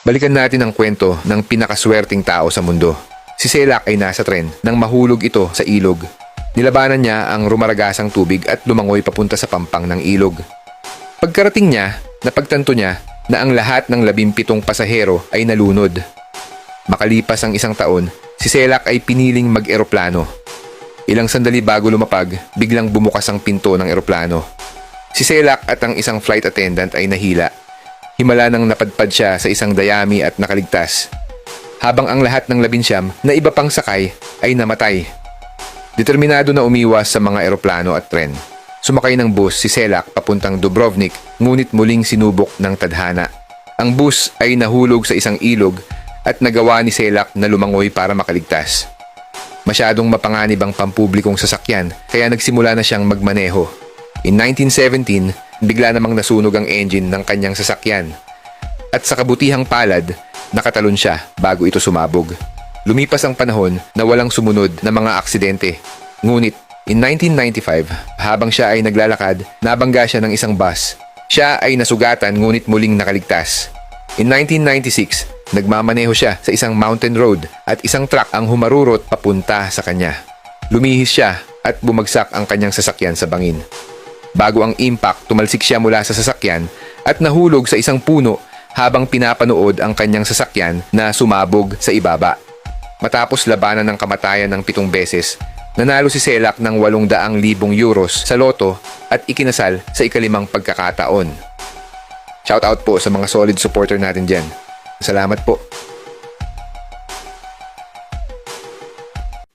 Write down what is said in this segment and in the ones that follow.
Balikan natin ang kwento ng pinakaswerteng tao sa mundo. Si Selak ay nasa tren nang mahulog ito sa ilog. Nilabanan niya ang rumaragasang tubig at lumangoy papunta sa pampang ng ilog. Pagkarating niya, napagtanto niya na ang lahat ng 17 pasahero ay nalunod. Makalipas ang 1 taon, si Selak ay piniling mag-eroplano. Ilang sandali bago lumapag, biglang bumukas ang pinto ng eroplano. Si Selak at ang isang flight attendant ay nahila. Himala nang napadpad siya sa isang dayami at nakaligtas. Habang ang lahat ng 19 na iba pang sakay ay namatay. Determinado na umiwas sa mga eroplano at tren. Sumakay ng bus si Selak papuntang Dubrovnik, ngunit muling sinubok ng tadhana. Ang bus ay nahulog sa isang ilog at nagawa ni Selak na lumangoy para makaligtas. Masyadong mapanganib ang pampublikong sasakyan kaya nagsimula na siyang magmaneho. In 1917, bigla namang nasunog ang engine ng kanyang sasakyan. At sa kabutihang palad, nakatalon siya bago ito sumabog. Lumipas ang panahon na walang sumunod na mga aksidente. Ngunit, in 1995, habang siya ay naglalakad, nabangga siya ng isang bus. Siya ay nasugatan ngunit muling nakaligtas. In 1996, nagmamaneho siya sa isang mountain road at isang truck ang humarurot papunta sa kanya. Lumihis siya at bumagsak ang kanyang sasakyan sa bangin. Bago ang impact, tumalsik siya mula sa sasakyan at nahulog sa isang puno habang pinapanood ang kanyang sasakyan na sumabog sa ibaba. Matapos labanan ng kamatayan ng 7 beses, nanalo si Selak ng 800,000 euros sa loto at ikinasal sa ika-5 pagkakataon. Shoutout po sa mga solid supporter natin dyan. Salamat po.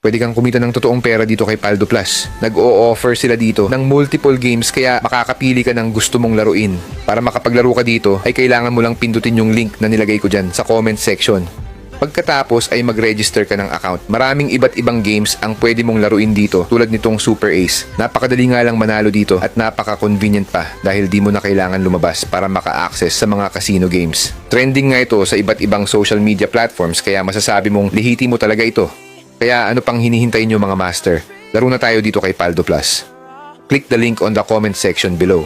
Pwede kang kumita ng totoong pera dito kay Paldo Plus. Nag-o-offer sila dito ng multiple games kaya makakapili ka ng gusto mong laruin. Para makapaglaro ka dito ay kailangan mo lang pindutin yung link na nilagay ko dyan sa comment section. Pagkatapos ay mag-register ka ng account. Maraming iba't ibang games ang pwede mong laruin dito tulad nitong Super Ace. Napakadali nga lang manalo dito at napaka-convenient pa dahil di mo na kailangan lumabas para maka-access sa mga casino games. Trending nga ito sa iba't ibang social media platforms kaya masasabi mong lihiti mo talaga ito. Kaya ano pang hinihintay nyo mga master? Laro na tayo dito kay Paldo Plus. Click the link on the comment section below.